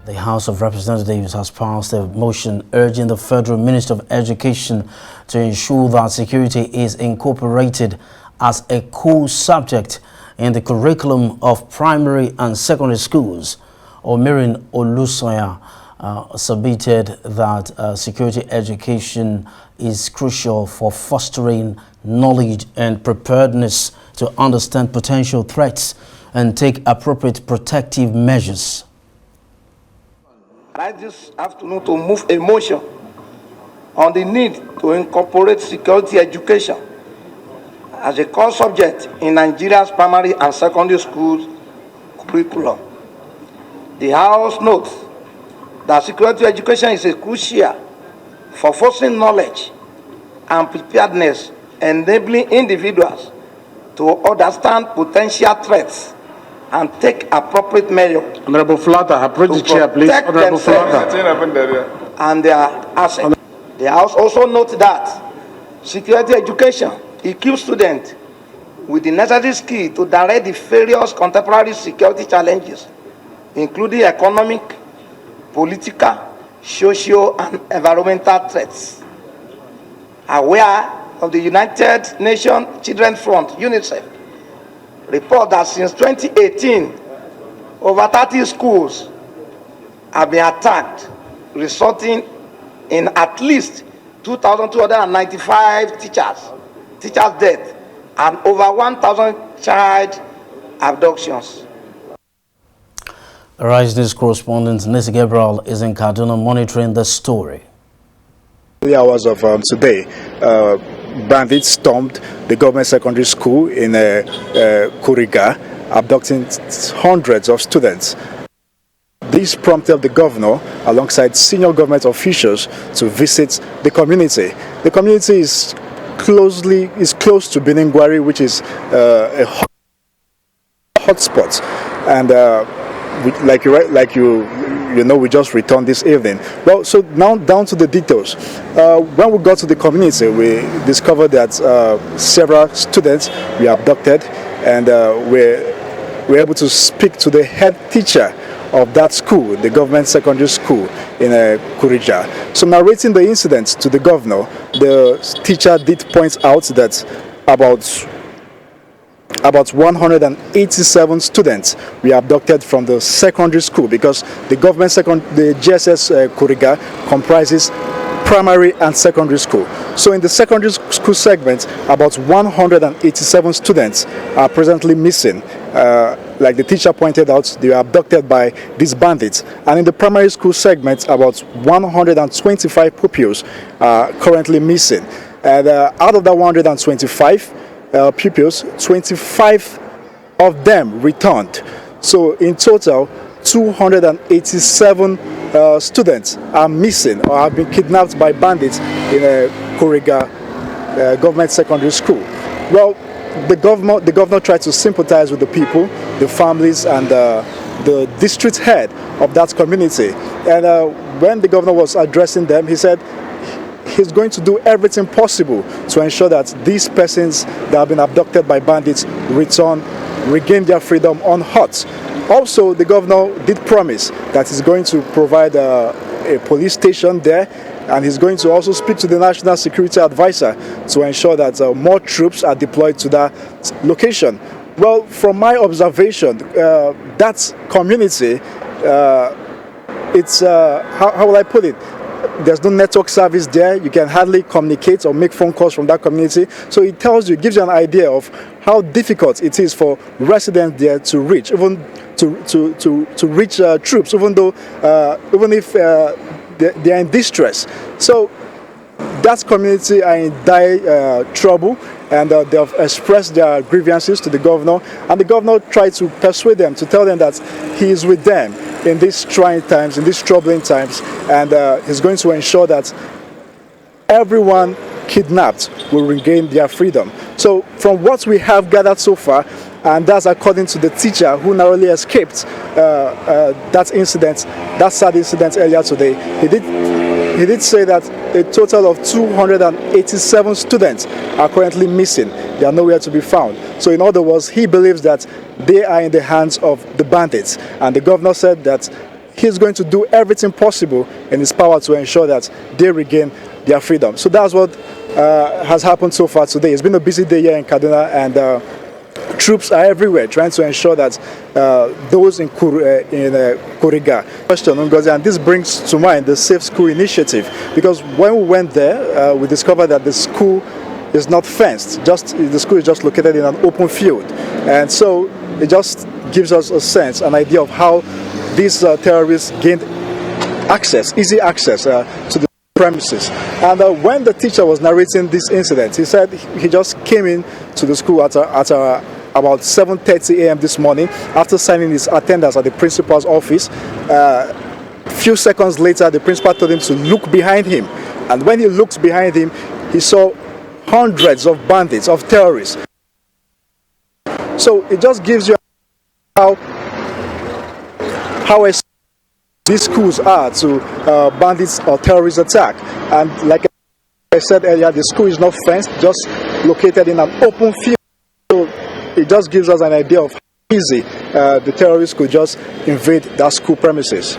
The House of Representatives has passed a motion urging the Federal Minister of Education to ensure that security is incorporated as a core subject in the curriculum of primary and secondary schools. Omirin Olusoya submitted that security education is crucial for fostering knowledge and preparedness to understand potential threats and take appropriate protective measures. I this afternoon to move a motion on the need to incorporate security education as a core subject in Nigeria's primary and secondary schools curriculum. The House notes that security education is crucial for fostering knowledge and preparedness, enabling individuals to understand potential threats and take appropriate measures. Honorable Flatter, approach the chair, please. Honorable Flatter. And their assets. The House also notes that security education equips students with the necessary skill to direct the various contemporary security challenges, including economic, political, social, and environmental threats. Aware of the United Nations Children's Fund, UNICEF, report that since 2018, over 30 schools have been attacked, resulting in at least 2,295 teachers death, and over 1,000 child abductions. Rise News correspondent Nisi Gabriel is in Kaduna monitoring the story. The hours of today, bandits stormed the government secondary school in Kuriga, abducting hundreds of students. This prompted the governor, alongside senior government officials, to visit the community. The community is close to Beningwari, which is a hotspot, and you know, we just returned this evening. Well, so now down to the details. When we got to the community, we discovered that several students were abducted, and we're able to speak to the head teacher of that school, the government secondary school in Kuriga. So narrating the incident to the governor, the teacher did point out that about 187 students were abducted from the secondary school, because the the GSS Kuriga comprises primary and secondary school. So in the secondary school segment, about 187 students are presently missing. Like the teacher pointed out, they were abducted by these bandits. And in the primary school segment, about 125 pupils are currently missing. And out of that 125 pupils, 25 of them returned. So in total, 287 students are missing or have been kidnapped by bandits in a Kuriga government secondary school. Well, the governor tried to sympathize with the people, the families, and the district head of that community. And when the governor was addressing them, he said he's going to do everything possible to ensure that these persons that have been abducted by bandits regain their freedom unhurt. Also, the governor did promise that he's going to provide a police station there, and he's going to also speak to the National Security Advisor to ensure that more troops are deployed to that location. Well, from my observation, that community, it's, how will I put it? There's no network service there. You can hardly communicate or make phone calls from that community. So it gives you an idea of how difficult it is for residents there to reach, even to reach troops, even if they are in distress. So that community are in dire trouble, and they have expressed their grievances to the governor, and the governor tried to persuade them, to tell them that he is with them in these trying times, in these troubling times, and he's going to ensure that everyone kidnapped will regain their freedom. So from what we have gathered so far, and that's according to the teacher who narrowly escaped that sad incident earlier today, he did say that a total of 287 students are currently missing. They are nowhere to be found. So in other words, he believes that they are in the hands of the bandits. And the governor said that he's going to do everything possible in his power to ensure that they regain their freedom. So that's what has happened so far today. It's been a busy day here in Kaduna, and troops are everywhere trying to ensure that those in Kuriga question, and this brings to mind the Safe School initiative, because when we went there, we discovered that the school is not fenced. The school is just located in an open field, and so it just gives us a sense, an idea of how these terrorists gained easy access to the premises. And when the teacher was narrating this incident, he said he just came in to the school at about 7:30 a.m. this morning after signing his attendance at the principal's office. Few seconds later, the principal told him to look behind him, and when he looked behind him, he saw hundreds of bandits, of terrorists. So it just gives you how these schools are to bandits or terrorist attack. And like I said earlier, the school is not fenced, just located in an open field. So it just gives us an idea of how easy the terrorists could just invade that school premises.